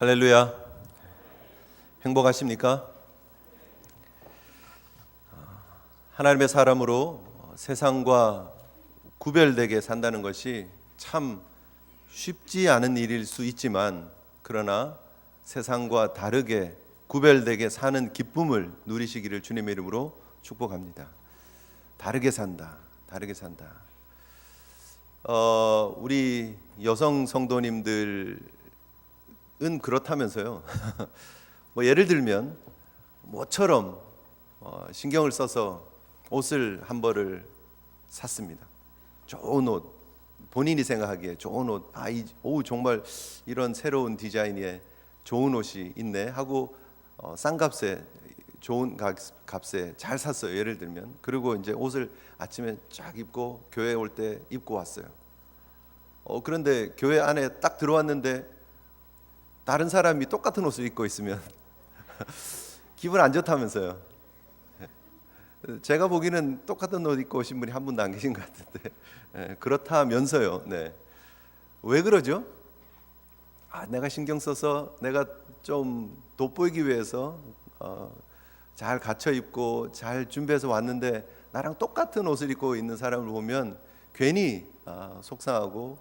할렐루야. 행복하십니까? 하나님의 사람으로 세상과 구별되게 산다는 것이 참 쉽지 않은 일일 수 있지만, 그러나 세상과 다르게 구별되게 사는 기쁨을 누리시기를 주님의 이름으로 축복합니다. 다르게 산다. 다르게 산다. 우리 여성 성도님들은 그렇다면서요. 뭐 예를 들면 모처럼 신경을 써서 옷을 한 벌을 샀습니다. 좋은 옷, 본인이 생각하기에 좋은 옷, 정말 이런 새로운 디자인의 좋은 옷이 있네 하고 싼 값에, 좋은 값에 잘 샀어요. 예를 들면. 그리고 이제 옷을 아침에 쫙 입고 교회 올 때 입고 왔어요. 그런데 교회 안에 딱 들어왔는데 다른 사람이 똑같은 옷을 입고 있으면 기분 안 좋다면서요. 제가 보기에는 똑같은 옷 입고 오신 분이 한 분도 안 계신 것 같은데, 그렇다면서요. 네. 왜 그러죠? 내가 신경 써서, 내가 좀 돋보이기 위해서 잘 갖춰 입고 잘 준비해서 왔는데 나랑 똑같은 옷을 입고 있는 사람을 보면 괜히 속상하고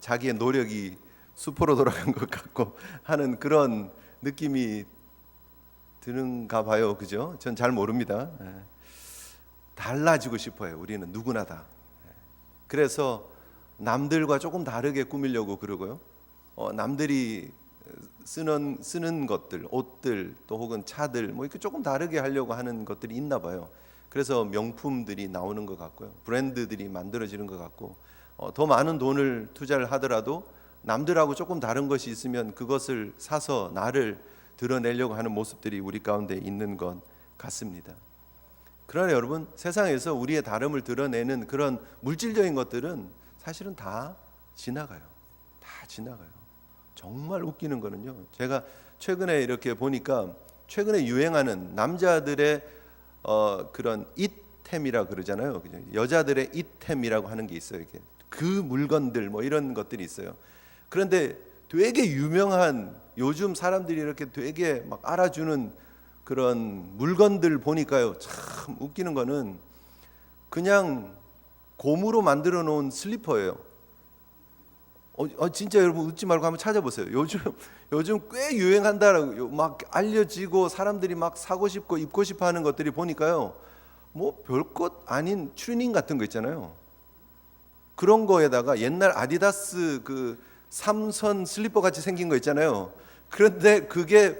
자기의 노력이 수포로 돌아간 것 같고 하는 그런 느낌이 드는가 봐요. 그죠? 전 잘 모릅니다. 달라지고 싶어요. 우리는 누구나 다. 그래서 남들과 조금 다르게 꾸미려고 그러고요. 남들이 쓰는 것들, 옷들, 또 혹은 차들, 뭐 이렇게 조금 다르게 하려고 하는 것들이 있나 봐요. 그래서 명품들이 나오는 것 같고요. 브랜드들이 만들어지는 것 같고, 더 많은 돈을 투자를 하더라도 남들하고 조금 다른 것이 있으면 그것을 사서 나를 드러내려고 하는 모습들이 우리 가운데 있는 것 같습니다. 그러나 여러분, 세상에서 우리의 다름을 드러내는 그런 물질적인 것들은 사실은 다 지나가요. 다 지나가요. 정말 웃기는 거는요, 제가 최근에 이렇게 보니까 최근에 유행하는 남자들의 그런 it템이라 그러잖아요. 여자들의 it템이라고 하는 게 있어요. 이렇게 그 물건들 뭐 이런 것들이 있어요. 그런데 되게 유명한, 요즘 사람들이 이렇게 되게 막 알아주는 그런 물건들 보니까요, 참 웃기는 거는 그냥 고무로 만들어 놓은 슬리퍼예요. 진짜 여러분 웃지 말고 한번 찾아보세요. 요즘 꽤 유행한다라고 막 알려지고 사람들이 막 사고 싶고 입고 싶어 하는 것들이 보니까요, 뭐 별것 아닌 추리닝 같은 거 있잖아요. 그런 거에다가 옛날 아디다스 그 삼선 슬리퍼 같이 생긴 거 있잖아요. 그런데 그게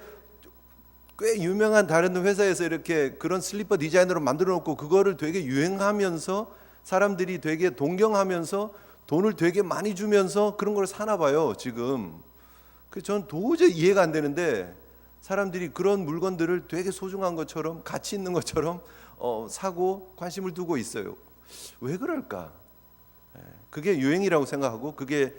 꽤 유명한 다른 회사에서 이렇게 그런 슬리퍼 디자인으로 만들어 놓고 그거를 되게 유행하면서 사람들이 되게 동경하면서 돈을 되게 많이 주면서 그런 걸 사나 봐요, 지금. 그래서 저는 도저히 이해가 안 되는데 사람들이 그런 물건들을 되게 소중한 것처럼, 가치 있는 것처럼 사고 관심을 두고 있어요. 왜 그럴까? 그게 유행이라고 생각하고, 그게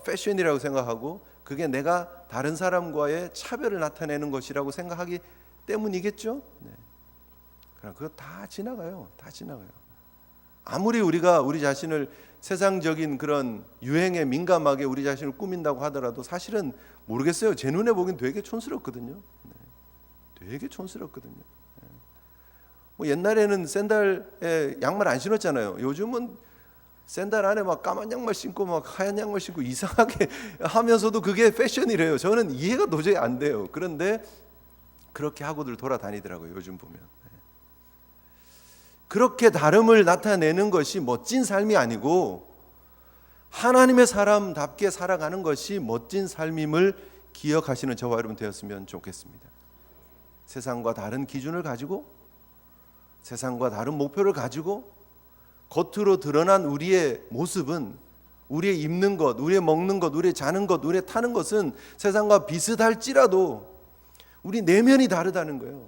패션이라고 생각하고, 그게 내가 다른 사람과의 차별을 나타내는 것이라고 생각하기 때문이겠죠. 그럼 그거 다 지나가요. 다 지나가요. 아무리 우리가 우리 자신을 세상적인 그런 유행에 민감하게 우리 자신을 꾸민다고 하더라도 사실은 모르겠어요. 제 눈에 보기엔 되게 촌스럽거든요. 되게 촌스럽거든요. 뭐 옛날에는 샌들에 양말 안 신었잖아요. 요즘은 샌들 안에 막 까만 양말 신고 막 하얀 양말 신고 이상하게 하면서도 그게 패션이래요. 저는 이해가 도저히 안 돼요. 그런데 그렇게 하고들 돌아다니더라고요, 요즘 보면. 그렇게 다름을 나타내는 것이 멋진 삶이 아니고 하나님의 사람답게 살아가는 것이 멋진 삶임을 기억하시는 저와 여러분 되었으면 좋겠습니다. 세상과 다른 기준을 가지고, 세상과 다른 목표를 가지고 겉으로 드러난 우리의 모습은, 우리의 입는 것, 우리의 먹는 것, 우리의 자는 것, 우리의 타는 것은 세상과 비슷할지라도 우리 내면이 다르다는 거예요.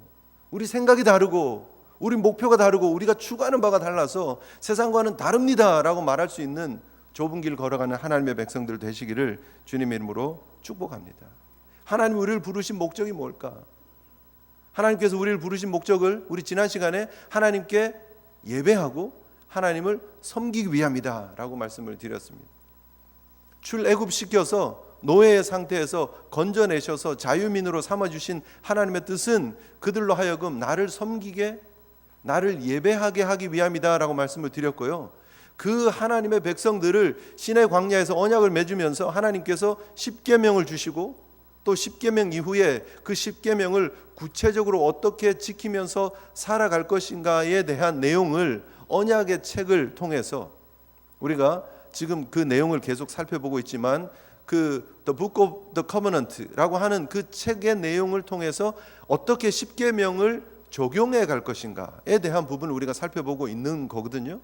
우리 생각이 다르고 우리 목표가 다르고 우리가 추구하는 바가 달라서 세상과는 다릅니다라고 말할 수 있는 좁은 길 걸어가는 하나님의 백성들 되시기를 주님의 이름으로 축복합니다. 하나님 우리를 부르신 목적이 뭘까? 하나님께서 우리를 부르신 목적을 우리 지난 시간에 하나님께 예배하고 하나님을 섬기기 위함이다 라고 말씀을 드렸습니다. 출애굽시켜서 노예의 상태에서 건져내셔서 자유민으로 삼아주신 하나님의 뜻은 그들로 하여금 나를 섬기게, 나를 예배하게 하기 위함이다라고 말씀을 드렸고요. 그 하나님의 백성들을 시내 광야에서 언약을 맺으면서 하나님께서 십계명을 주시고 또 십계명 이후에 그 십계명을 구체적으로 어떻게 지키면서 살아갈 것인가에 대한 내용을 언약의 책을 통해서 우리가 지금 그 내용을 계속 살펴보고 있지만 그 The Book of the Covenant라고 하는 그 책의 내용을 통해서 어떻게 십계명을 적용해 갈 것인가에 대한 부분을 우리가 살펴보고 있는 거거든요.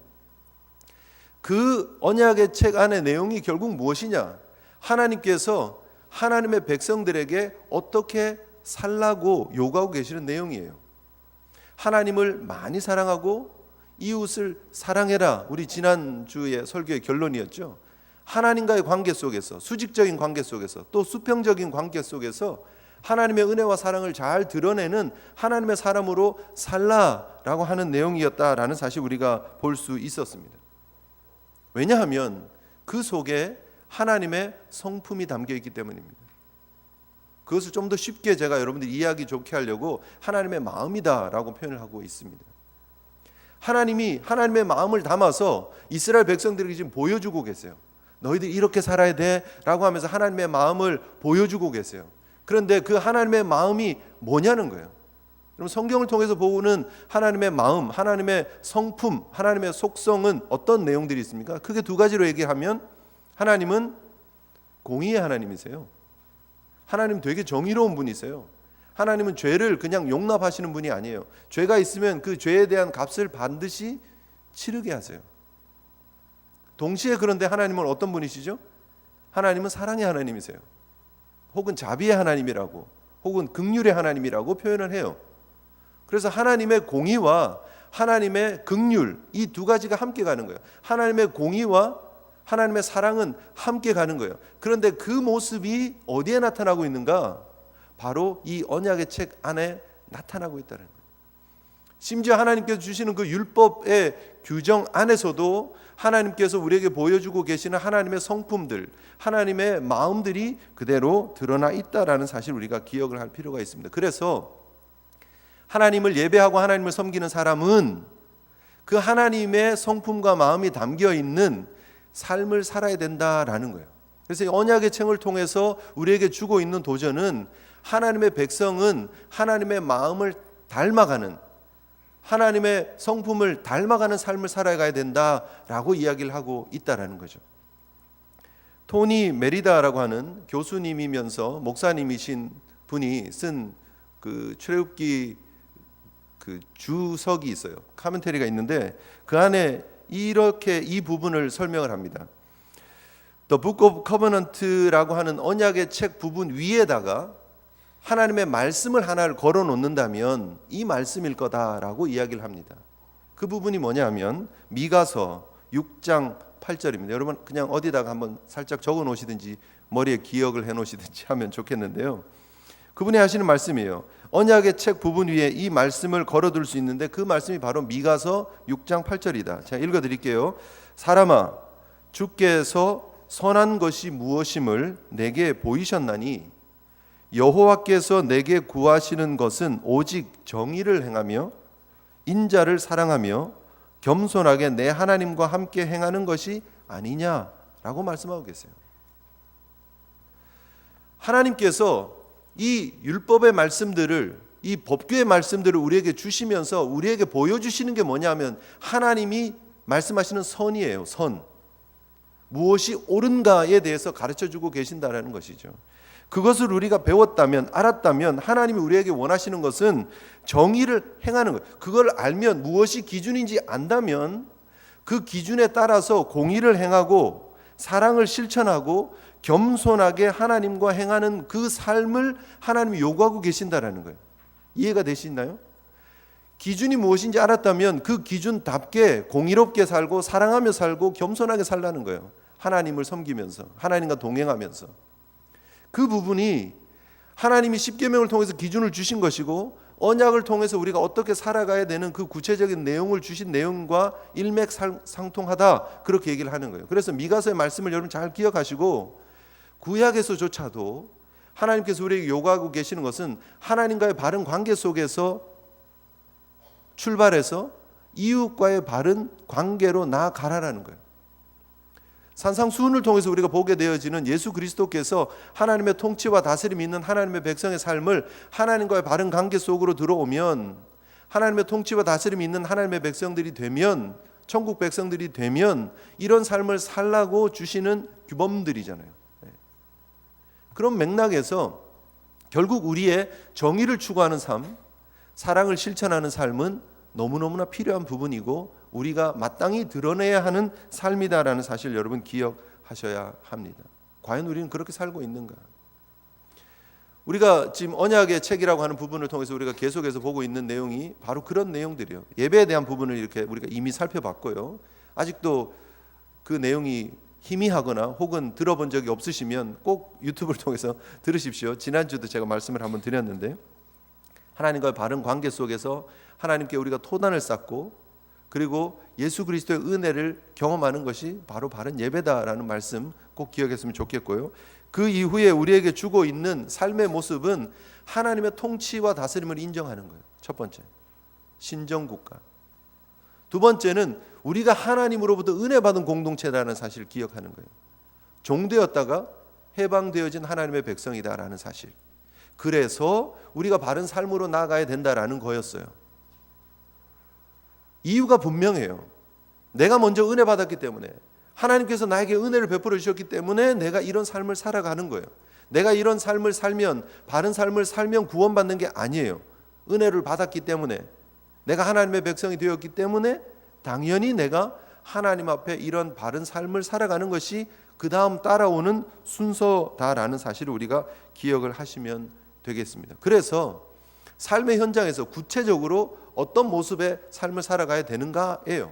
그 언약의 책 안의 내용이 결국 무엇이냐? 하나님께서 하나님의 백성들에게 어떻게 살라고 요구하고 계시는 내용이에요. 하나님을 많이 사랑하고 이웃을 사랑해라. 우리 지난주의 설교의 결론이었죠. 하나님과의 관계 속에서, 수직적인 관계 속에서, 또 수평적인 관계 속에서 하나님의 은혜와 사랑을 잘 드러내는 하나님의 사람으로 살라라고 하는 내용이었다라는 사실 우리가 볼 수 있었습니다. 왜냐하면 그 속에 하나님의 성품이 담겨 있기 때문입니다. 그것을 좀 더 쉽게 제가 여러분들이 이해하기 좋게 하려고 하나님의 마음이다라고 표현을 하고 있습니다. 하나님이 하나님의 마음을 담아서 이스라엘 백성들에게 지금 보여주고 계세요. 너희들 이렇게 살아야 돼라고 하면서 하나님의 마음을 보여주고 계세요. 그런데 그 하나님의 마음이 뭐냐는 거예요. 그럼 성경을 통해서 보는 하나님의 마음, 하나님의 성품, 하나님의 속성은 어떤 내용들이 있습니까? 크게 두 가지로 얘기하면 하나님은 공의의 하나님이세요. 하나님 되게 정의로운 분이세요. 하나님은 죄를 그냥 용납하시는 분이 아니에요. 죄가 있으면 그 죄에 대한 값을 반드시 치르게 하세요. 동시에 그런데 하나님은 어떤 분이시죠? 하나님은 사랑의 하나님이세요. 혹은 자비의 하나님이라고, 혹은 긍휼의 하나님이라고 표현을 해요. 그래서 하나님의 공의와 하나님의 긍휼, 이 두 가지가 함께 가는 거예요. 하나님의 공의와 하나님의 사랑은 함께 가는 거예요. 그런데 그 모습이 어디에 나타나고 있는가? 바로 이 언약의 책 안에 나타나고 있다는 거예요. 심지어 하나님께서 주시는 그 율법의 규정 안에서도 하나님께서 우리에게 보여주고 계시는 하나님의 성품들, 하나님의 마음들이 그대로 드러나 있다라는 사실 우리가 기억을 할 필요가 있습니다. 그래서 하나님을 예배하고 하나님을 섬기는 사람은 그 하나님의 성품과 마음이 담겨 있는 삶을 살아야 된다라는 거예요. 그래서 이 언약의 책을 통해서 우리에게 주고 있는 도전은 하나님의 백성은 하나님의 마음을 닮아가는, 하나님의 성품을 닮아가는 삶을 살아가야 된다라고 이야기를 하고 있다라는 거죠. 토니 메리다라고 하는 교수님이면서 목사님이신 분이 쓴 그 출애굽기 그 주석이 있어요. 카멘터리가 있는데 그 안에 이렇게 이 부분을 설명을 합니다. The Book of Covenant라고 하는 언약의 책 부분 위에다가 하나님의 말씀을 하나를 걸어 놓는다면 이 말씀일 거다라고 이야기를 합니다. 그 부분이 뭐냐면 미가서 6장 8절입니다. 여러분 그냥 어디다가 한번 살짝 적어 놓으시든지 머리에 기억을 해 놓으시든지 하면 좋겠는데요. 그분이 하시는 말씀이에요. 언약의 책 부분 위에 이 말씀을 걸어둘 수 있는데 그 말씀이 바로 미가서 6장 8절이다. 제가 읽어드릴게요. 사람아, 주께서 선한 것이 무엇임을 내게 보이셨나니 여호와께서 내게 구하시는 것은 오직 정의를 행하며 인자를 사랑하며 겸손하게 내 하나님과 함께 행하는 것이 아니냐라고 말씀하고 계세요. 하나님께서 이 율법의 말씀들을, 이 법규의 말씀들을 우리에게 주시면서 우리에게 보여주시는 게 뭐냐면 하나님이 말씀하시는 선이에요. 선. 무엇이 옳은가에 대해서 가르쳐주고 계신다는 것이죠. 그것을 우리가 배웠다면, 알았다면 하나님이 우리에게 원하시는 것은 정의를 행하는 거예요. 그걸 알면, 무엇이 기준인지 안다면 그 기준에 따라서 공의를 행하고 사랑을 실천하고 겸손하게 하나님과 행하는 그 삶을 하나님이 요구하고 계신다라는 거예요. 이해가 되시나요? 기준이 무엇인지 알았다면 그 기준답게 공의롭게 살고 사랑하며 살고 겸손하게 살라는 거예요. 하나님을 섬기면서, 하나님과 동행하면서. 그 부분이 하나님이 십계명을 통해서 기준을 주신 것이고 언약을 통해서 우리가 어떻게 살아가야 되는 그 구체적인 내용을 주신 내용과 일맥상통하다, 그렇게 얘기를 하는 거예요. 그래서 미가서의 말씀을 여러분 잘 기억하시고 구약에서조차도 하나님께서 우리에게 요구하고 계시는 것은 하나님과의 바른 관계 속에서 출발해서 이웃과의 바른 관계로 나아가라는 거예요. 산상수훈을 통해서 우리가 보게 되어지는 예수 그리스도께서 하나님의 통치와 다스림이 있는 하나님의 백성의 삶을 하나님과의 바른 관계 속으로 들어오면, 하나님의 통치와 다스림이 있는 하나님의 백성들이 되면, 천국 백성들이 되면 이런 삶을 살라고 주시는 규범들이잖아요. 그런 맥락에서 결국 우리의 정의를 추구하는 삶, 사랑을 실천하는 삶은 너무너무나 필요한 부분이고 우리가 마땅히 드러내야 하는 삶이다라는 사실 여러분 기억하셔야 합니다. 과연 우리는 그렇게 살고 있는가? 우리가 지금 언약의 책이라고 하는 부분을 통해서 우리가 계속해서 보고 있는 내용이 바로 그런 내용들이에요. 예배에 대한 부분을 이렇게 우리가 이미 살펴봤고요. 아직도 그 내용이 희미하거나 혹은 들어본 적이 없으시면 꼭 유튜브를 통해서 들으십시오. 지난주도 제가 말씀을 한번 드렸는데, 하나님과의 바른 관계 속에서 하나님께 우리가 토단을 쌓고 그리고 예수 그리스도의 은혜를 경험하는 것이 바로 바른 예배다라는 말씀 꼭 기억했으면 좋겠고요. 그 이후에 우리에게 주고 있는 삶의 모습은 하나님의 통치와 다스림을 인정하는 거예요. 첫 번째, 신정국가. 두 번째는 우리가 하나님으로부터 은혜 받은 공동체라는 사실을 기억하는 거예요. 종되었다가 해방되어진 하나님의 백성이다라는 사실. 그래서 우리가 바른 삶으로 나아가야 된다라는 거였어요. 이유가 분명해요. 내가 먼저 은혜 받았기 때문에, 하나님께서 나에게 은혜를 베풀어 주셨기 때문에 내가 이런 삶을 살아가는 거예요. 내가 이런 삶을 살면, 바른 삶을 살면 구원받는 게 아니에요. 은혜를 받았기 때문에, 내가 하나님의 백성이 되었기 때문에 당연히 내가 하나님 앞에 이런 바른 삶을 살아가는 것이 그 다음 따라오는 순서다라는 사실을 우리가 기억을 하시면 되겠습니다. 그래서 삶의 현장에서 구체적으로 어떤 모습의 삶을 살아가야 되는가예요.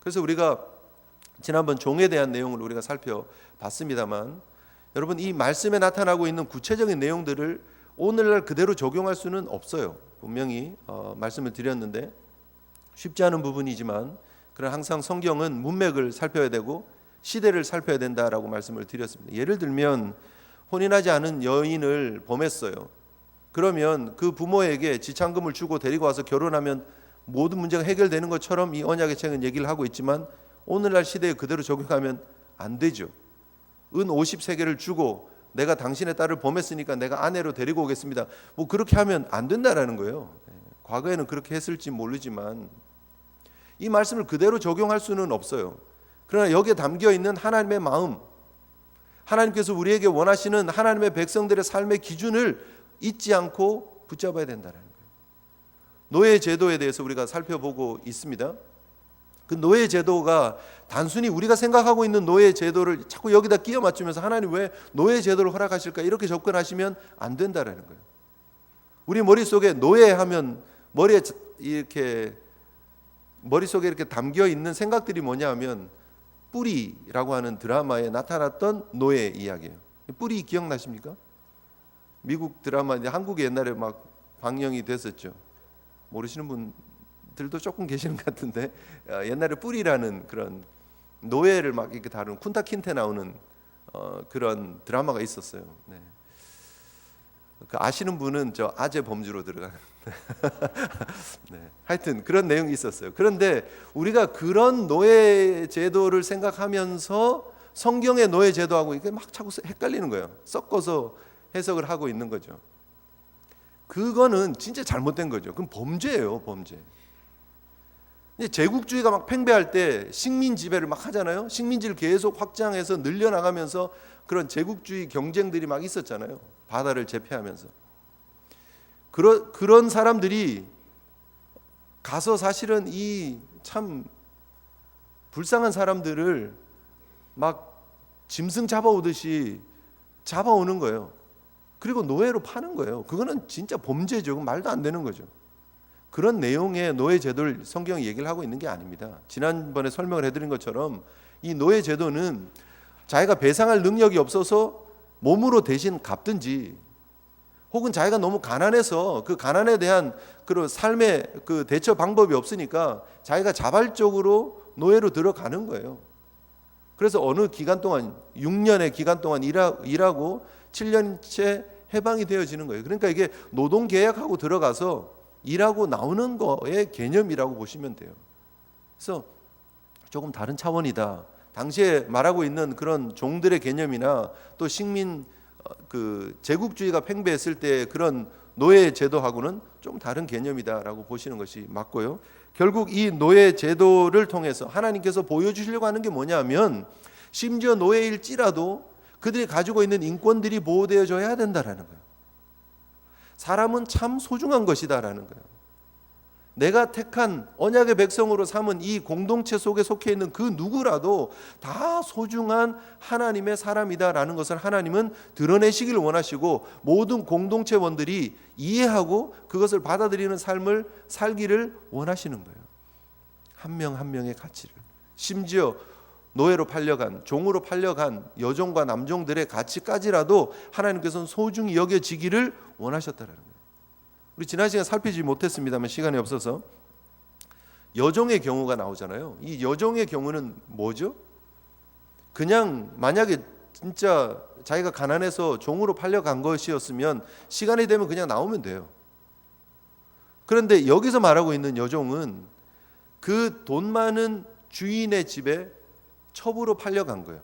그래서 우리가 지난번 종에 대한 내용을 우리가 살펴봤습니다만, 여러분 이 말씀에 나타나고 있는 구체적인 내용들을 오늘날 그대로 적용할 수는 없어요. 분명히 말씀을 드렸는데 쉽지 않은 부분이지만, 그러나 항상 성경은 문맥을 살펴야 되고 시대를 살펴야 된다라고 말씀을 드렸습니다. 예를 들면 혼인하지 않은 여인을 범했어요. 그러면 그 부모에게 지참금을 주고 데리고 와서 결혼하면 모든 문제가 해결되는 것처럼 이 언약의 책은 얘기를 하고 있지만, 오늘날 시대에 그대로 적용하면 안 되죠. 은 50세겔을 주고 내가 당신의 딸을 범했으니까 내가 아내로 데리고 오겠습니다. 뭐 그렇게 하면 안 된다라는 거예요. 과거에는 그렇게 했을지 모르지만 이 말씀을 그대로 적용할 수는 없어요. 그러나 여기에 담겨 있는 하나님의 마음, 하나님께서 우리에게 원하시는 하나님의 백성들의 삶의 기준을 잊지 않고 붙잡아야 된다는 거예요. 노예 제도에 대해서 우리가 살펴보고 있습니다. 그 노예 제도가 단순히 우리가 생각하고 있는 노예 제도를 자꾸 여기다 끼워 맞추면서 하나님 왜 노예 제도를 허락하실까 이렇게 접근하시면 안 된다라는 거예요. 우리 머릿속에 노예하면 머릿속에 이렇게 담겨 있는 생각들이 뭐냐 하면 뿌리라고 하는 드라마에 나타났던 노예 이야기예요. 뿌리 기억나십니까? 미국 드라마, 한국에 옛날에 막 방영이 됐었죠. 모르시는 분들도 조금 계시는 것 같은데, 옛날에 뿌리라는 그런 노예를 막 이렇게 다루는 쿤타 킨테 나오는 그런 드라마가 있었어요. 네. 그 아시는 분은 저 아재 범주로 들어가는. 네. 하여튼 그런 내용이 있었어요. 그런데 우리가 그런 노예 제도를 생각하면서 성경의 노예 제도하고 이게 막 자꾸 헷갈리는 거예요. 섞어서 해석을 하고 있는 거죠. 그거는 진짜 잘못된 거죠. 그건 범죄예요, 범죄. 제국주의가 막 팽배할 때 식민 지배를 막 하잖아요. 식민지를 계속 확장해서 늘려나가면서 그런 제국주의 경쟁들이 막 있었잖아요. 바다를 제패하면서. 그런 사람들이 가서 사실은 이 참 불쌍한 사람들을 막 짐승 잡아오듯이 잡아오는 거예요. 그리고 노예로 파는 거예요. 그거는 진짜 범죄죠. 말도 안 되는 거죠. 그런 내용의 노예 제도를 성경이 얘기를 하고 있는 게 아닙니다. 지난번에 설명을 해드린 것처럼 이 노예 제도는 자기가 배상할 능력이 없어서 몸으로 대신 갚든지, 혹은 자기가 너무 가난해서 그 가난에 대한 그런 삶의 그 대처 방법이 없으니까 자기가 자발적으로 노예로 들어가는 거예요. 그래서 어느 기간 동안 6년의 기간 동안 일하고 7년째 해방이 되어지는 거예요. 그러니까 이게 노동 계약하고 들어가서 일하고 나오는 거의 개념이라고 보시면 돼요. 그래서 조금 다른 차원이다. 당시에 말하고 있는 그런 종들의 개념이나 또 식민 그 제국주의가 팽배했을 때 그런 노예 제도하고는 좀 다른 개념이다라고 보시는 것이 맞고요. 결국 이 노예 제도를 통해서 하나님께서 보여주시려고 하는 게 뭐냐면 심지어 노예일지라도 그들이 가지고 있는 인권들이 보호되어져야 된다라는 거예요. 사람은 참 소중한 것이다라는 거예요. 내가 택한 언약의 백성으로 삼은 이 공동체 속에 속해 있는 그 누구라도 다 소중한 하나님의 사람이다라는 것을 하나님은 드러내시기를 원하시고 모든 공동체원들이 이해하고 그것을 받아들이는 삶을 살기를 원하시는 거예요. 한 명 한 명의 가치를, 심지어 노예로 팔려간, 종으로 팔려간 여종과 남종들의 가치까지라도 하나님께서는 소중히 여겨지기를 원하셨다는 거예요. 우리 지난 시간에 살피지 못했습니다만 시간이 없어서 여종의 경우가 나오잖아요. 이 여종의 경우는 뭐죠? 그냥 만약에 진짜 자기가 가난해서 종으로 팔려간 것이었으면 시간이 되면 그냥 나오면 돼요. 그런데 여기서 말하고 있는 여종은 그 돈 많은 주인의 집에 첩으로 팔려간 거예요.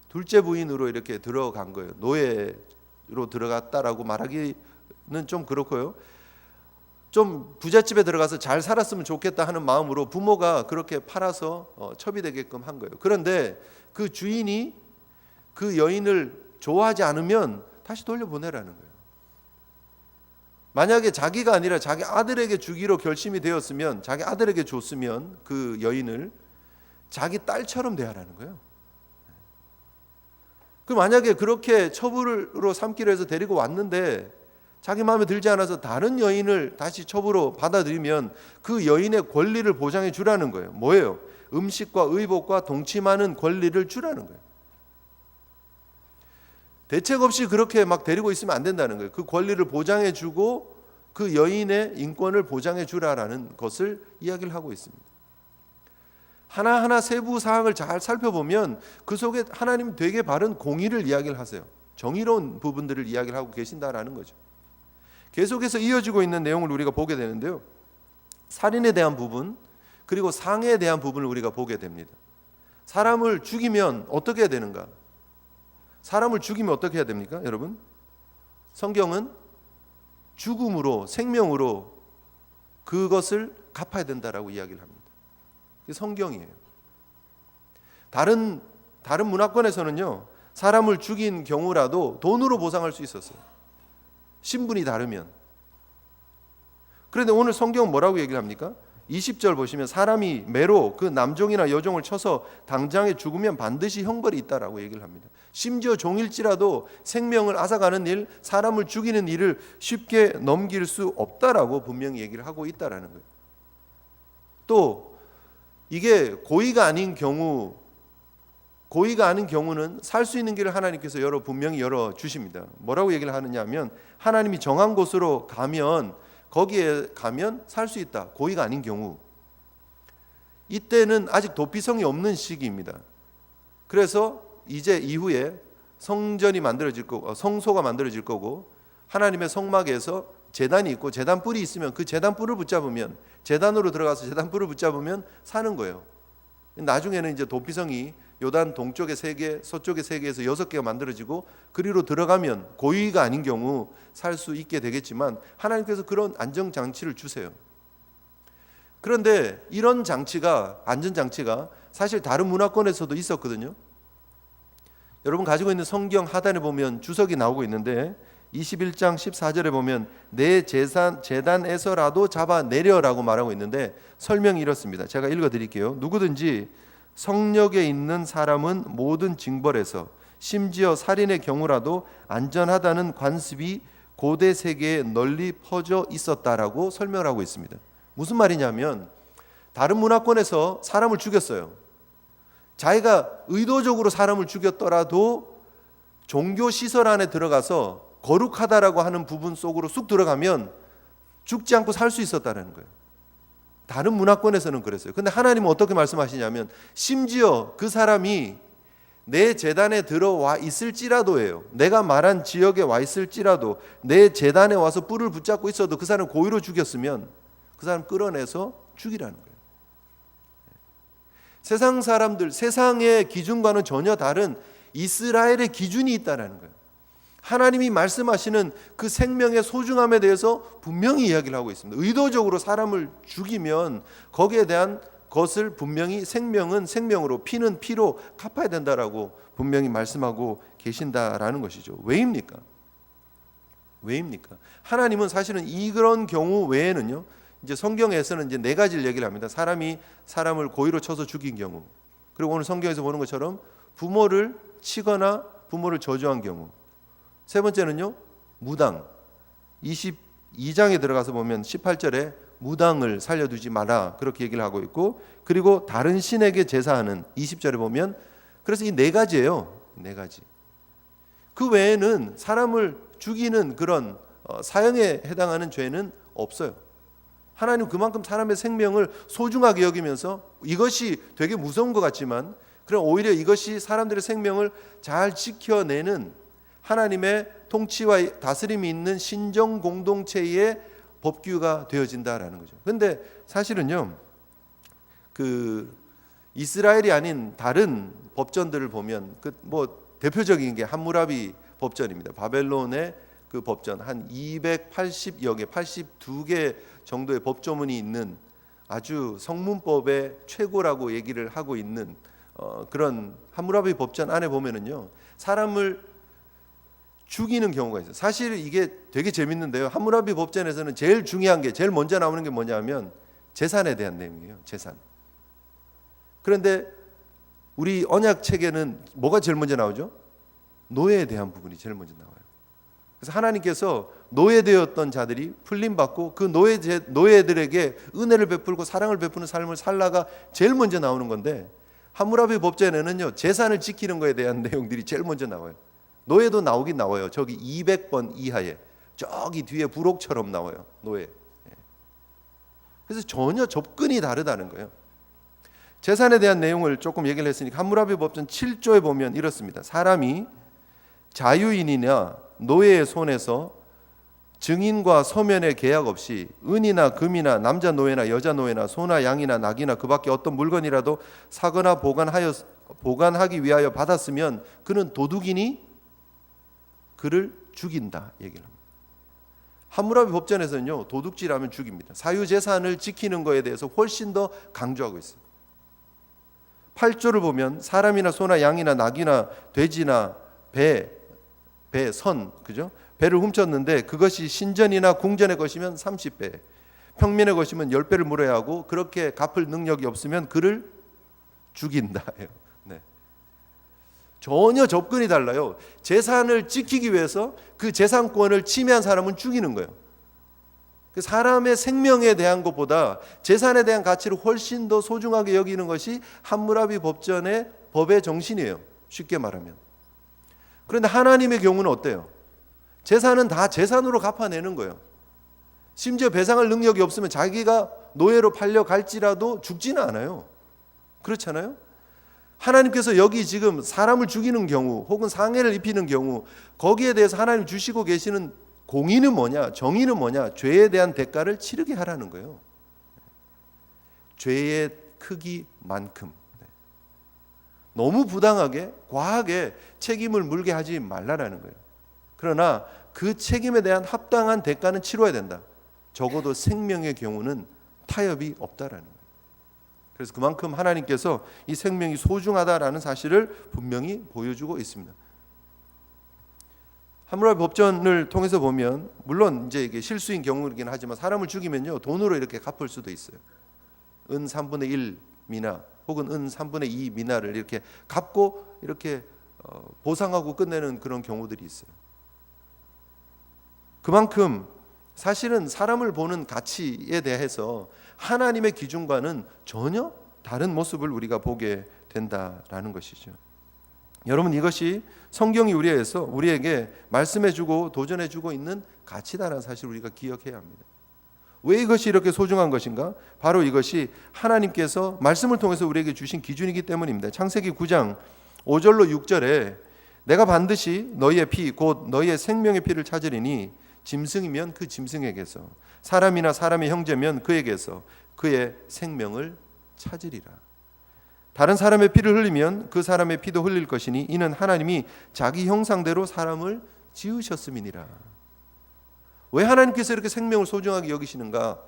둘째 부인으로 이렇게 들어간 거예요. 노예로 들어갔다라고 말하기는 좀 그렇고요. 좀 부잣집에 들어가서 잘 살았으면 좋겠다 하는 마음으로 부모가 그렇게 팔아서 첩이 되게끔 한 거예요. 그런데 그 주인이 그 여인을 좋아하지 않으면 다시 돌려보내라는 거예요. 만약에 자기가 아니라 자기 아들에게 주기로 결심이 되었으면, 자기 아들에게 줬으면 그 여인을 자기 딸처럼 대하라는 거예요. 그 만약에 그렇게 첩으로 삼기로 해서 데리고 왔는데 자기 마음에 들지 않아서 다른 여인을 다시 첩으로 받아들이면 그 여인의 권리를 보장해 주라는 거예요. 뭐예요? 음식과 의복과 동침하는 권리를 주라는 거예요. 대책 없이 그렇게 막 데리고 있으면 안 된다는 거예요. 그 권리를 보장해 주고 그 여인의 인권을 보장해 주라라는 것을 이야기를 하고 있습니다. 하나하나 세부 사항을 잘 살펴보면 그 속에 하나님 되게 바른 공의를 이야기를 하세요. 정의로운 부분들을 이야기를 하고 계신다라는 거죠. 계속해서 이어지고 있는 내용을 우리가 보게 되는데요. 살인에 대한 부분, 그리고 상해에 대한 부분을 우리가 보게 됩니다. 사람을 죽이면 어떻게 해야 되는가? 사람을 죽이면 어떻게 해야 됩니까, 여러분? 성경은 죽음으로, 생명으로 그것을 갚아야 된다라고 이야기를 합니다. 그게 성경이에요. 다른 문화권에서는요, 사람을 죽인 경우라도 돈으로 보상할 수 있었어요. 신분이 다르면. 그런데 오늘 성경은 뭐라고 얘기를 합니까? 20절 보시면 사람이 매로 그 남종이나 여종을 쳐서 당장에 죽으면 반드시 형벌이 있다라고 얘기를 합니다. 심지어 종일지라도 생명을 앗아가는 일, 사람을 죽이는 일을 쉽게 넘길 수 없다라고 분명히 얘기를 하고 있다라는 거예요. 또 이게 고의가 아닌 경우는 살 수 있는 길을 하나님께서 분명히 열어 주십니다. 뭐라고 얘기를 하느냐 하면 하나님이 정한 곳으로 가면 거기에 가면 살 수 있다. 고의가 아닌 경우. 이때는 아직 도피성이 없는 시기입니다. 그래서 이제 이후에 성전이 만들어질 거고 성소가 만들어질 거고 하나님의 성막에서 제단이 있고 제단 뿔이 있으면 그 제단 뿔을 붙잡으면 제단으로 들어가서 제단 뿔을 붙잡으면 사는 거예요. 나중에는 이제 도피성이 요단 동쪽에 3개, 서쪽에 3개에서 6개가 만들어지고 그리로 들어가면 고의가 아닌 경우 살 수 있게 되겠지만 하나님께서 그런 안정장치를 주세요. 그런데 이런 장치가, 안전장치가 사실 다른 문화권에서도 있었거든요. 여러분 가지고 있는 성경 하단에 보면 주석이 나오고 있는데 21장 14절에 보면 내 제단에서라도 잡아내려라고 말하고 있는데 설명이 이렇습니다. 제가 읽어드릴게요. 누구든지 성역에 있는 사람은 모든 징벌에서 심지어 살인의 경우라도 안전하다는 관습이 고대 세계에 널리 퍼져 있었다라고 설명을 하고 있습니다. 무슨 말이냐면 다른 문화권에서 사람을 죽였어요. 자기가 의도적으로 사람을 죽였더라도 종교 시설 안에 들어가서 거룩하다라고 하는 부분 속으로 쑥 들어가면 죽지 않고 살 수 있었다는 거예요. 다른 문화권에서는 그랬어요. 근데 하나님은 어떻게 말씀하시냐면 심지어 그 사람이 내 제단에 들어와 있을지라도예요. 내가 말한 지역에 와 있을지라도 내 제단에 와서 뿔을 붙잡고 있어도 그 사람 고의로 죽였으면 그 사람 끌어내서 죽이라는 거예요. 세상 사람들, 세상의 기준과는 전혀 다른 이스라엘의 기준이 있다는 거예요. 하나님이 말씀하시는 그 생명의 소중함에 대해서 분명히 이야기를 하고 있습니다. 의도적으로 사람을 죽이면 거기에 대한 것을 분명히 생명은 생명으로, 피는 피로 갚아야 된다라고 분명히 말씀하고 계신다라는 것이죠. 왜입니까? 왜입니까? 하나님은 사실은 이런 경우 외에는요, 이제 성경에서는 이제 네 가지를 얘기를 합니다. 사람이 사람을 고의로 쳐서 죽인 경우, 그리고 오늘 성경에서 보는 것처럼 부모를 치거나 부모를 저주한 경우, 세 번째는요, 무당. 22장에 들어가서 보면 18절에 무당을 살려두지 마라 그렇게 얘기를 하고 있고, 그리고 다른 신에게 제사하는 20절에 보면, 그래서 이 네 가지예요. 네 가지. 그 외에는 사람을 죽이는 그런 사형에 해당하는 죄는 없어요. 하나님 그만큼 사람의 생명을 소중하게 여기면서 이것이 되게 무서운 것 같지만, 그럼 오히려 이것이 사람들의 생명을 잘 지켜내는 하나님의 통치와 다스림이 있는 신정 공동체의 법규가 되어진다라는 거죠. 그런데 사실은요, 그 이스라엘이 아닌 다른 법전들을 보면 그 뭐 대표적인 게 함무라비 법전입니다. 바벨론의 그 법전 한 280여 개, 82개 정도의 법조문이 있는 아주 성문법의 최고라고 얘기를 하고 있는 그런 함무라비 법전 안에 보면은요, 사람을 죽이는 경우가 있어요. 사실 이게 되게 재밌는데요. 함무라비 법전에서는 제일 중요한 게, 제일 먼저 나오는 게 뭐냐면 재산에 대한 내용이에요. 재산. 그런데 우리 언약 책에는 뭐가 제일 먼저 나오죠? 노예에 대한 부분이 제일 먼저 나와요. 그래서 하나님께서 노예되었던 자들이 풀림받고 그 노예들에게 은혜를 베풀고 사랑을 베푸는 삶을 살라가 제일 먼저 나오는 건데, 함무라비 법전에는요, 재산을 지키는 것에 대한 내용들이 제일 먼저 나와요. 노예도 나오긴 나와요. 저기 200번 이하에 저기 뒤에 부록처럼 나와요. 노예. 그래서 전혀 접근이 다르다는 거예요. 재산에 대한 내용을 조금 얘기를 했으니까 함무라비 법전 7조에 보면 이렇습니다. 사람이 자유인이나 노예의 손에서 증인과 서면의 계약 없이 은이나 금이나 남자 노예나 여자 노예나 소나 양이나 낙이나 그 밖에 어떤 물건이라도 사거나 보관하기 위하여 받았으면 그는 도둑이니 그를 죽인다 얘기를 합니다. 함무라비 법전에서는요, 도둑질하면 죽입니다. 사유재산을 지키는 것에 대해서 훨씬 더 강조하고 있어요. 8조를 보면 사람이나 소나 양이나 낙이나 돼지나 선, 그죠? 배를 훔쳤는데 그것이 신전이나 궁전의 것이면 30배, 평민의 것이면 10배를 물어야 하고, 그렇게 갚을 능력이 없으면 그를 죽인다. 네. 전혀 접근이 달라요. 재산을 지키기 위해서 그 재산권을 침해한 사람은 죽이는 거예요. 사람의 생명에 대한 것보다 재산에 대한 가치를 훨씬 더 소중하게 여기는 것이 함무라비 법전의 법의 정신이에요. 쉽게 말하면. 그런데 하나님의 경우는 어때요? 재산은 다 재산으로 갚아내는 거예요. 심지어 배상할 능력이 없으면 자기가 노예로 팔려갈지라도 죽지는 않아요. 그렇잖아요? 하나님께서 여기 지금 사람을 죽이는 경우 혹은 상해를 입히는 경우, 거기에 대해서 하나님 주시고 계시는 공의는 뭐냐, 정의는 뭐냐, 죄에 대한 대가를 치르게 하라는 거예요. 죄의 크기만큼. 너무 부당하게, 과하게 책임을 물게 하지 말라라는 거예요. 그러나 그 책임에 대한 합당한 대가는 치러야 된다. 적어도 생명의 경우는 타협이 없다라는 거예요. 그래서 그만큼 하나님께서 이 생명이 소중하다라는 사실을 분명히 보여주고 있습니다. 함무라비 법전을 통해서 보면, 물론 이제 이게 실수인 경우이긴 하지만 사람을 죽이면요, 돈으로 이렇게 갚을 수도 있어요. 은 3분의 1 미나 혹은 은 3분의 2 미나를 이렇게 갚고 이렇게 보상하고 끝내는 그런 경우들이 있어요. 그만큼 사실은 사람을 보는 가치에 대해서 하나님의 기준과는 전혀 다른 모습을 우리가 보게 된다라는 것이죠. 여러분, 이것이 성경이 우리에게 말씀해주고 도전해주고 있는 가치다라는 사실을 우리가 기억해야 합니다. 왜 이것이 이렇게 소중한 것인가? 바로 이것이 하나님께서 말씀을 통해서 우리에게 주신 기준이기 때문입니다. 창세기 9장 5절로 6절에 내가 반드시 너희의 피 곧 너희의 생명의 피를 찾으리니 짐승이면 그 짐승에게서 사람이나 사람의 형제면 그에게서 그의 생명을 찾으리라. 다른 사람의 피를 흘리면 그 사람의 피도 흘릴 것이니 이는 하나님이 자기 형상대로 사람을 지으셨음이니라. 왜 하나님께서 이렇게 생명을 소중하게 여기시는가?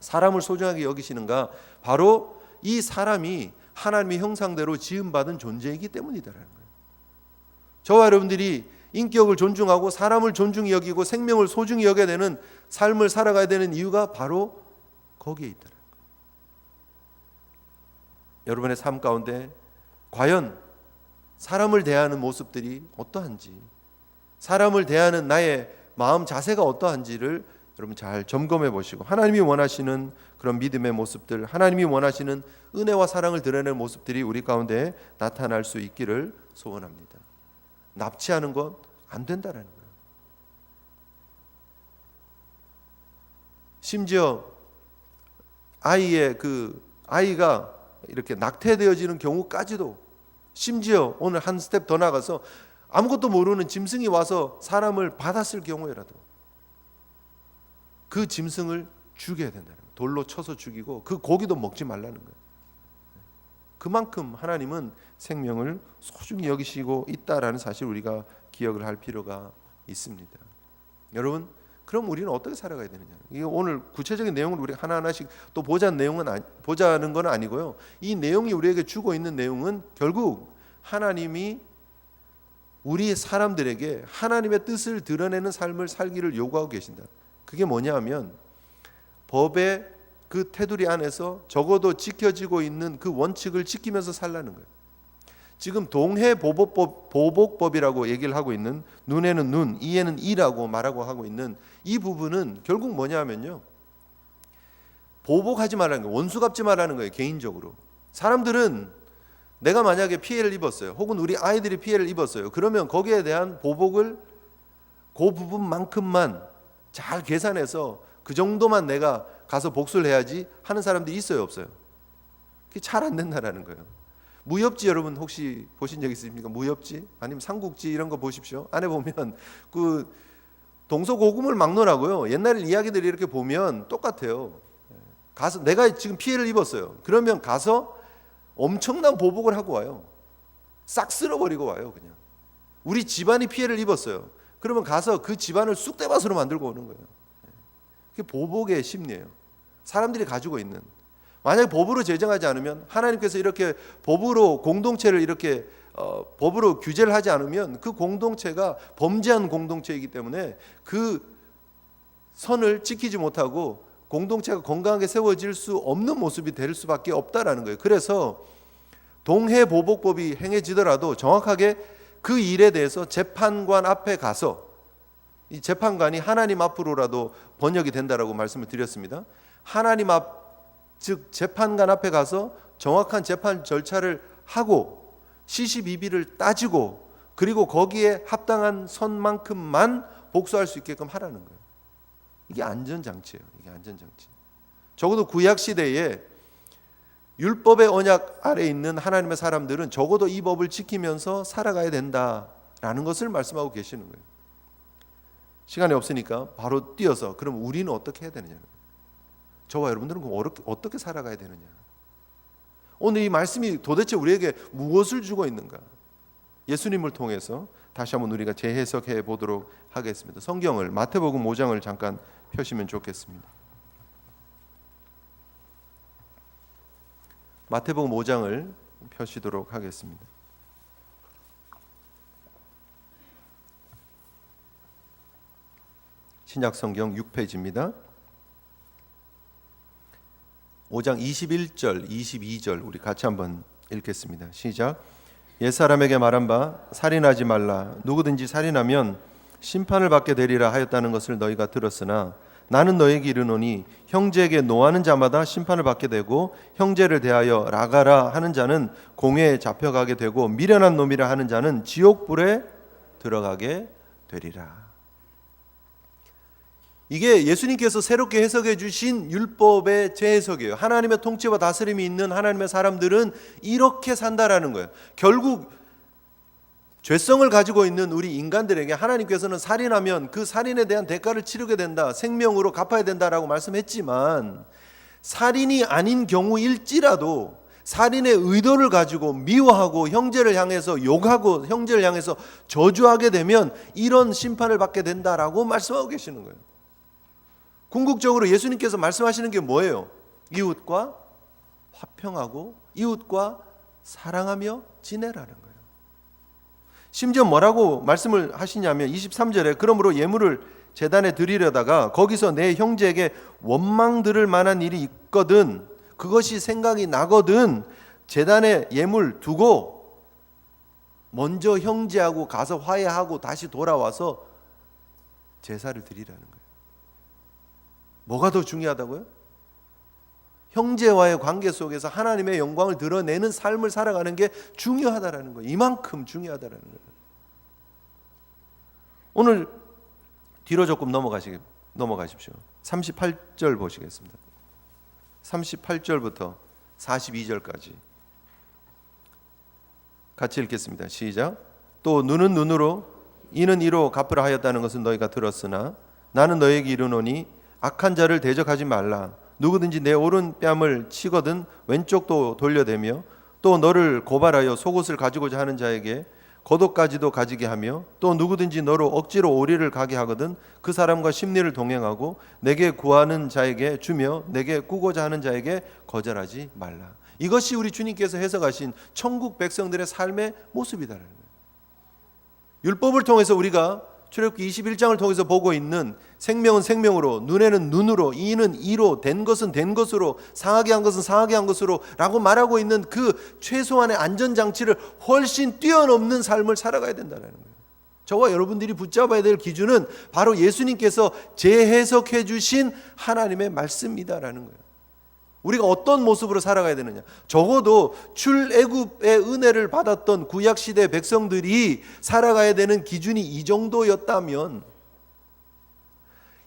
사람을 소중하게 여기시는가? 바로 이 사람이 하나님의 형상대로 지음받은 존재이기 때문이다라는 거예요. 저와 여러분들이 인격을 존중하고 사람을 존중히 여기고 생명을 소중히 여겨야 되는 삶을 살아가야 되는 이유가 바로 거기에 있다는 거예요. 여러분의 삶 가운데 과연 사람을 대하는 모습들이 어떠한지, 사람을 대하는 나의 마음 자세가 어떠한지를 여러분 잘 점검해 보시고 하나님이 원하시는 그런 믿음의 모습들, 하나님이 원하시는 은혜와 사랑을 드러내는 모습들이 우리 가운데 나타날 수 있기를 소원합니다. 납치하는 것 안 된다라는 거예요. 심지어 아이가 이렇게 낙태되어지는 경우까지도, 심지어 오늘 한 스텝 더 나가서 아무것도 모르는 짐승이 와서 사람을 받았을 경우에라도 그 짐승을 죽여야 된다는 거예요. 돌로 쳐서 죽이고 그 고기도 먹지 말라는 거예요. 그만큼 하나님은 생명을 소중히 여기시고 있다라는 사실 우리가 기억을 할 필요가 있습니다. 여러분, 그럼 우리는 어떻게 살아가야 되느냐? 이게 오늘 구체적인 내용을 우리 하나하나씩 또 보자는 건 아니고요. 이 내용이 우리에게 주고 있는 내용은 결국 하나님이 우리 사람들에게 하나님의 뜻을 드러내는 삶을 살기를 요구하고 계신다. 그게 뭐냐 하면 법의 그 테두리 안에서 적어도 지켜지고 있는 그 원칙을 지키면서 살라는 거예요. 지금 동해보복법이라고 얘기를 하고 있는 눈에는 눈, 이에는 이라고 말하고 하고 있는 이 부분은 결국 뭐냐 하면요, 보복하지 말라는 거예요. 원수 갚지 말라는 거예요. 개인적으로 사람들은 내가 만약에 피해를 입었어요, 혹은 우리 아이들이 피해를 입었어요, 그러면 거기에 대한 보복을 그 부분만큼만 잘 계산해서 그 정도만 내가 가서 복수를 해야지 하는 사람들이 있어요, 없어요? 그게 잘 안 된다라는 거예요. 무협지 여러분 혹시 보신 적 있습니까? 무협지 아니면 삼국지 이런 거 보십시오. 안에 보면 그 동서고금을 막론하고요, 옛날 이야기들이 이렇게 보면 똑같아요. 가서 내가 지금 피해를 입었어요. 그러면 가서 엄청난 보복을 하고 와요. 싹 쓸어버리고 와요. 그냥 우리 집안이 피해를 입었어요. 그러면 가서 그 집안을 쑥대밭으로 만들고 오는 거예요. 그게 보복의 심리예요. 사람들이 가지고 있는. 만약 법으로 제정하지 않으면, 하나님께서 이렇게 법으로 공동체를 이렇게 법으로 규제를 하지 않으면 그 공동체가 범죄한 공동체이기 때문에 그 선을 지키지 못하고 공동체가 건강하게 세워질 수 없는 모습이 될 수밖에 없다라는 거예요. 그래서 동해보복법이 행해지더라도 정확하게 그 일에 대해서 재판관 앞에 가서, 이 재판관이 하나님 앞으로라도 번역이 된다라고 말씀을 드렸습니다. 하나님 앞, 즉 재판관 앞에 가서 정확한 재판 절차를 하고 시시비비를 따지고 그리고 거기에 합당한 선만큼만 복수할 수 있게끔 하라는 거예요. 이게 안전장치예요. 이게 안전장치. 적어도 구약 시대에 율법의 언약 아래 있는 하나님의 사람들은 적어도 이 법을 지키면서 살아가야 된다라는 것을 말씀하고 계시는 거예요. 시간이 없으니까 바로 뛰어서 그럼 우리는 어떻게 해야 되느냐, 저와 여러분들은 어떻게 살아가야 되느냐, 오늘 이 말씀이 도대체 우리에게 무엇을 주고 있는가, 예수님을 통해서 다시 한번 우리가 재해석해 보도록 하겠습니다. 성경을 마태복음 5장을 잠깐 펴시면 좋겠습니다. 마태복음 5장을 펴시도록 하겠습니다. 신약성경 6페이지입니다. 5장 21절, 22절 우리 같이 한번 읽겠습니다. 시작. 옛사람에게 말한 바 살인하지 말라. 누구든지 살인하면 심판을 받게 되리라 하였다는 것을 너희가 들었으나 나는 너희에게 이르노니 형제에게 노하는 자마다 심판을 받게 되고 형제를 대하여 라가라 하는 자는 공회에 잡혀가게 되고 미련한 놈이라 하는 자는 지옥불에 들어가게 되리라. 이게 예수님께서 새롭게 해석해 주신 율법의 재해석이에요. 하나님의 통치와 다스림이 있는 하나님의 사람들은 이렇게 산다라는 거예요. 결국 죄성을 가지고 있는 우리 인간들에게 하나님께서는 살인하면 그 살인에 대한 대가를 치르게 된다, 생명으로 갚아야 된다라고 말씀했지만, 살인이 아닌 경우일지라도 살인의 의도를 가지고 미워하고 형제를 향해서 욕하고 형제를 향해서 저주하게 되면 이런 심판을 받게 된다라고 말씀하고 계시는 거예요. 궁극적으로 예수님께서 말씀하시는 게 뭐예요? 이웃과 화평하고 이웃과 사랑하며 지내라는 거예요. 심지어 뭐라고 말씀을 하시냐면 23절에 그러므로 예물을 제단에 드리려다가 거기서 내 형제에게 원망 들을 만한 일이 있거든, 그것이 생각이 나거든, 제단에 예물 두고 먼저 형제하고 가서 화해하고 다시 돌아와서 제사를 드리라는 거예요. 뭐가 더 중요하다고요? 형제와의 관계 속에서 하나님의 영광을 드러내는 삶을 살아가는 게 중요하다라는 거예요. 이만큼 중요하다라는 거예요. 오늘 뒤로 조금 넘어가십시오. 38절 보시겠습니다. 38절부터 42절까지 같이 읽겠습니다. 시작. 또 눈은 눈으로 이는 이로 갚으라 하였다는 것은 너희가 들었으나 나는 너희에게 이르노니 악한 자를 대적하지 말라. 누구든지 내 오른뺨을 치거든 왼쪽도 돌려대며 또 너를 고발하여 속옷을 가지고자 하는 자에게 겉옷까지도 가지게 하며 또 누구든지 너로 억지로 오리를 가게 하거든 그 사람과 심리를 동행하고 내게 구하는 자에게 주며 내게 꾸고자 하는 자에게 거절하지 말라. 이것이 우리 주님께서 해석하신 천국 백성들의 삶의 모습이다라는 거예요. 율법을 통해서 우리가 출애굽기 21장을 통해서 보고 있는 생명은 생명으로, 눈에는 눈으로, 이는 이로, 된 것은 된 것으로, 상하게 한 것은 상하게 한 것으로 라고 말하고 있는 그 최소한의 안전장치를 훨씬 뛰어넘는 삶을 살아가야 된다는 거예요. 저와 여러분들이 붙잡아야 될 기준은 바로 예수님께서 재해석해 주신 하나님의 말씀이다라는 거예요. 우리가 어떤 모습으로 살아가야 되느냐. 적어도 출애굽의 은혜를 받았던 구약시대 백성들이 살아가야 되는 기준이 이 정도였다면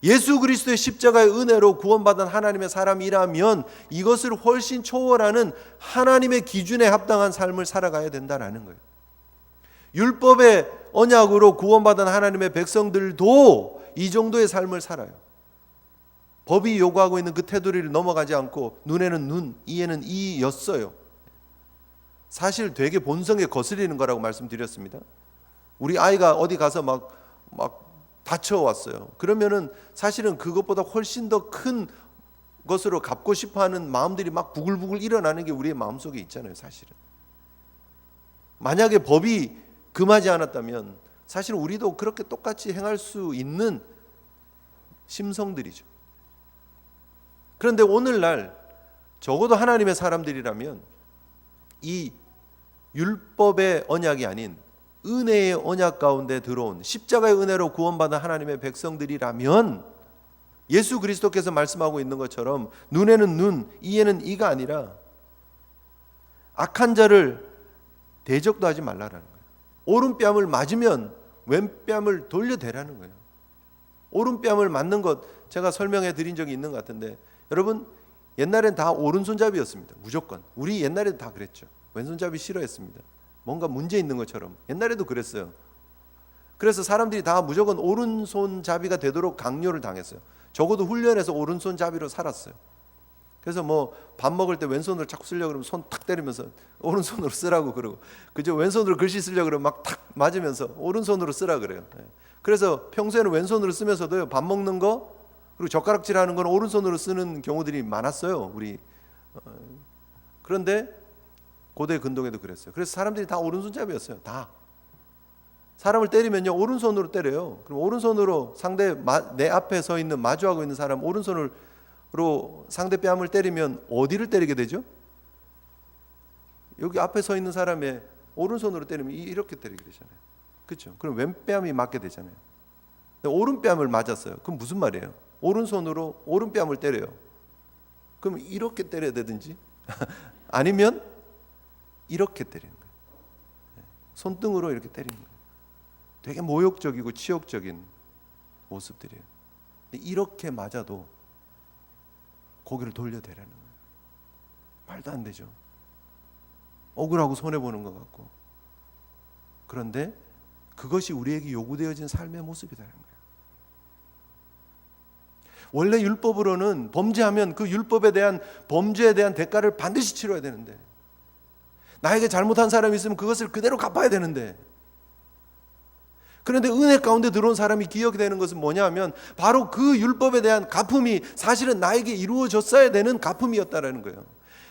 예수 그리스도의 십자가의 은혜로 구원받은 하나님의 사람이라면 이것을 훨씬 초월하는 하나님의 기준에 합당한 삶을 살아가야 된다는 거예요. 율법의 언약으로 구원받은 하나님의 백성들도 이 정도의 삶을 살아요. 법이 요구하고 있는 그 테두리를 넘어가지 않고 눈에는 눈, 이에는 이였어요. 사실 되게 본성에 거스리는 거라고 말씀드렸습니다. 우리 아이가 어디 가서 막 다쳐왔어요. 그러면은 사실은 그것보다 훨씬 더 큰 것으로 갚고 싶어하는 마음들이 막 부글부글 일어나는 게 우리의 마음속에 있잖아요. 사실은 만약에 법이 금하지 않았다면 사실 우리도 그렇게 똑같이 행할 수 있는 심성들이죠. 그런데 오늘날 적어도 하나님의 사람들이라면 이 율법의 언약이 아닌 은혜의 언약 가운데 들어온 십자가의 은혜로 구원받은 하나님의 백성들이라면 예수 그리스도께서 말씀하고 있는 것처럼 눈에는 눈, 이에는 이가 아니라 악한 자를 대적도 하지 말라라는 거예요. 오른뺨을 맞으면 왼뺨을 돌려대라는 거예요. 오른뺨을 맞는 것 제가 설명해 드린 적이 있는 것 같은데 여러분 옛날엔 다 오른손잡이였습니다. 무조건. 우리 옛날에도 다 그랬죠. 왼손잡이 싫어했습니다. 뭔가 문제 있는 것처럼. 옛날에도 그랬어요. 그래서 사람들이 다 무조건 오른손잡이가 되도록 강요를 당했어요. 적어도 훈련해서 오른손잡이로 살았어요. 그래서 뭐 밥 먹을 때 왼손으로 자꾸 쓰려고 그러면 손 탁 때리면서 오른손으로 쓰라고 그러고 그죠? 왼손으로 글씨 쓰려고 그러면 막 탁 맞으면서 오른손으로 쓰라 그래요. 그래서 평소에는 왼손으로 쓰면서도요, 밥 먹는 거 그리고 젓가락질하는 건 오른손으로 쓰는 경우들이 많았어요. 우리 그런데 고대 근동에도 그랬어요. 그래서 사람들이 다 오른손잡이였어요. 다 사람을 때리면요 오른손으로 때려요. 그럼 오른손으로 내 앞에 서 있는 마주하고 있는 사람 오른손으로 상대 뺨을 때리면 어디를 때리게 되죠? 여기 앞에 서 있는 사람의 오른손으로 때리면 이렇게 때리게 되잖아요. 그렇죠? 그럼 왼뺨이 맞게 되잖아요. 오른뺨을 맞았어요. 그럼 무슨 말이에요? 오른손으로 오른뺨을 때려요. 그럼 이렇게 때려야 되든지 아니면 이렇게 때리는 거예요. 손등으로 이렇게 때리는 거예요. 되게 모욕적이고 치욕적인 모습들이에요. 근데 이렇게 맞아도 고개를 돌려대라는 거예요. 말도 안 되죠. 억울하고 손해보는 것 같고. 그런데 그것이 우리에게 요구되어진 삶의 모습이라는 거예요. 원래 율법으로는 범죄하면 그 율법에 대한 범죄에 대한 대가를 반드시 치러야 되는데, 나에게 잘못한 사람이 있으면 그것을 그대로 갚아야 되는데, 그런데 은혜 가운데 들어온 사람이 기억이 되는 것은 뭐냐 하면 바로 그 율법에 대한 갚음이 사실은 나에게 이루어졌어야 되는 갚음이었다라는 거예요.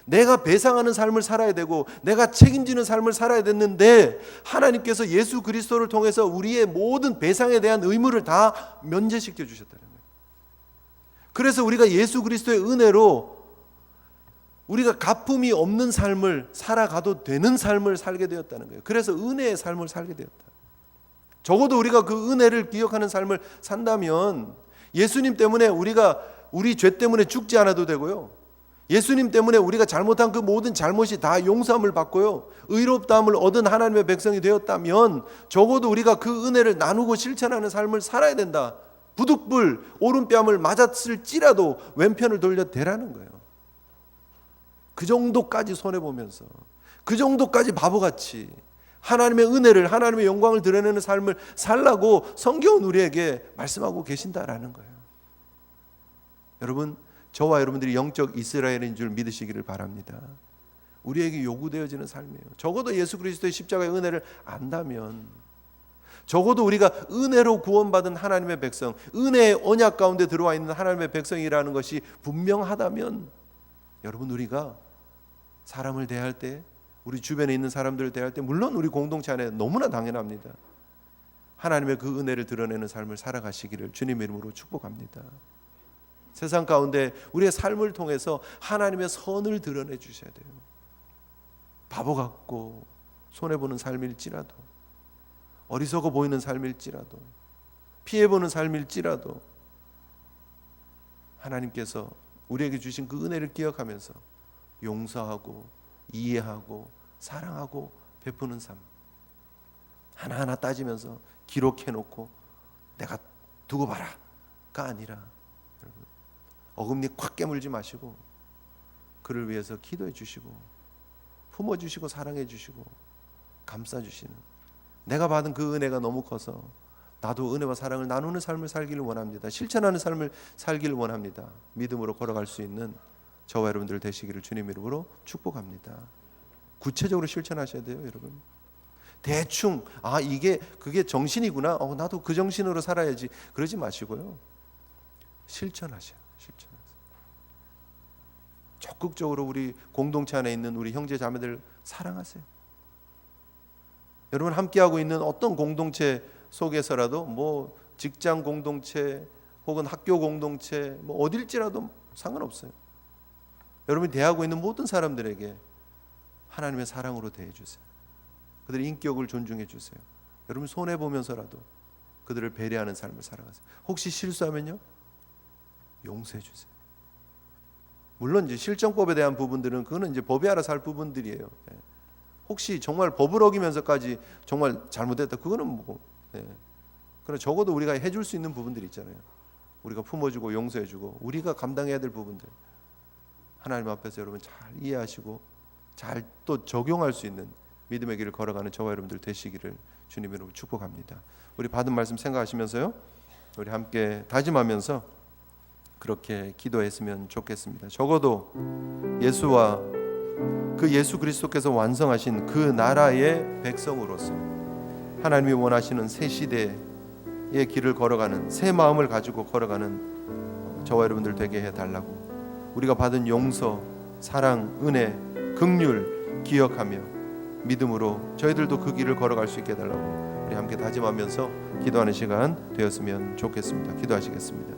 내가 배상하는 삶을 살아야 되고 내가 책임지는 삶을 살아야 됐는데, 하나님께서 예수 그리스도를 통해서 우리의 모든 배상에 대한 의무를 다 면제시켜 주셨다는 거예요. 그래서 우리가 예수 그리스도의 은혜로 우리가 갚음이 없는 삶을 살아가도 되는 삶을 살게 되었다는 거예요. 그래서 은혜의 삶을 살게 되었다. 적어도 우리가 그 은혜를 기억하는 삶을 산다면 예수님 때문에 우리가 우리 죄 때문에 죽지 않아도 되고요, 예수님 때문에 우리가 잘못한 그 모든 잘못이 다 용서함을 받고요, 의롭다함을 얻은 하나님의 백성이 되었다면 적어도 우리가 그 은혜를 나누고 실천하는 삶을 살아야 된다. 부득불 오른뺨을 맞았을지라도 왼편을 돌려 대라는 거예요. 그 정도까지 손해보면서, 그 정도까지 바보같이 하나님의 은혜를, 하나님의 영광을 드러내는 삶을 살라고 성경은 우리에게 말씀하고 계신다라는 거예요. 여러분, 저와 여러분들이 영적 이스라엘인 줄 믿으시기를 바랍니다. 우리에게 요구되어지는 삶이에요. 적어도 예수 그리스도의 십자가의 은혜를 안다면, 적어도 우리가 은혜로 구원받은 하나님의 백성, 은혜의 언약 가운데 들어와 있는 하나님의 백성이라는 것이 분명하다면, 여러분, 우리가 사람을 대할 때, 우리 주변에 있는 사람들을 대할 때, 물론 우리 공동체 안에 너무나 당연합니다. 하나님의 그 은혜를 드러내는 삶을 살아가시기를 주님의 이름으로 축복합니다. 세상 가운데 우리의 삶을 통해서 하나님의 선을 드러내 주셔야 돼요. 바보 같고 손해보는 삶일지라도, 어리석어 보이는 삶일지라도, 피해보는 삶일지라도 하나님께서 우리에게 주신 그 은혜를 기억하면서 용서하고 이해하고 사랑하고 베푸는 삶, 하나하나 따지면서 기록해놓고 내가 두고 봐라가 아니라, 여러분, 어금니 콱 깨물지 마시고 그를 위해서 기도해 주시고 품어주시고 사랑해 주시고 감싸주시는, 내가 받은 그 은혜가 너무 커서 나도 은혜와 사랑을 나누는 삶을 살기를 원합니다. 실천하는 삶을 살기를 원합니다. 믿음으로 걸어갈 수 있는 저와 여러분들 되시기를 주님 이름으로 축복합니다. 구체적으로 실천하셔야 돼요, 여러분. 대충 이게 그게 정신이구나, 나도 그 정신으로 살아야지, 그러지 마시고요, 실천하세요. 적극적으로 우리 공동체 안에 있는 우리 형제 자매들 사랑하세요. 여러분, 함께하고 있는 어떤 공동체 속에서라도, 뭐 직장 공동체 혹은 학교 공동체, 뭐 어딜지라도 상관없어요. 여러분이 대하고 있는 모든 사람들에게 하나님의 사랑으로 대해주세요. 그들의 인격을 존중해 주세요. 여러분, 손해보면서라도 그들을 배려하는 삶을 살아가세요. 혹시 실수하면요, 용서해 주세요. 물론 이제 실정법에 대한 부분들은 그거는 이제 법이 알아서 할 부분들이에요. 혹시 정말 법을 어기면서까지 정말 잘못했다, 그거는 뭐, 그러나 적어도 우리가 해줄 수 있는 부분들이 있잖아요. 우리가 품어주고 용서해주고 우리가 감당해야 될 부분들, 하나님 앞에서 여러분 잘 이해하시고 잘 또 적용할 수 있는 믿음의 길을 걸어가는 저와 여러분들 되시기를 주님 이름으로 축복합니다. 우리 받은 말씀 생각하시면서요, 우리 함께 다짐하면서 그렇게 기도했으면 좋겠습니다. 적어도 예수와 그 예수 그리스도께서 완성하신 그 나라의 백성으로서 하나님이 원하시는 새 시대의 길을 걸어가는, 새 마음을 가지고 걸어가는 저와 여러분들 되게 해달라고, 우리가 받은 용서, 사랑, 은혜, 긍휼 기억하며 믿음으로 저희들도 그 길을 걸어갈 수 있게 해달라고 우리 함께 다짐하면서 기도하는 시간 되었으면 좋겠습니다. 기도하시겠습니다.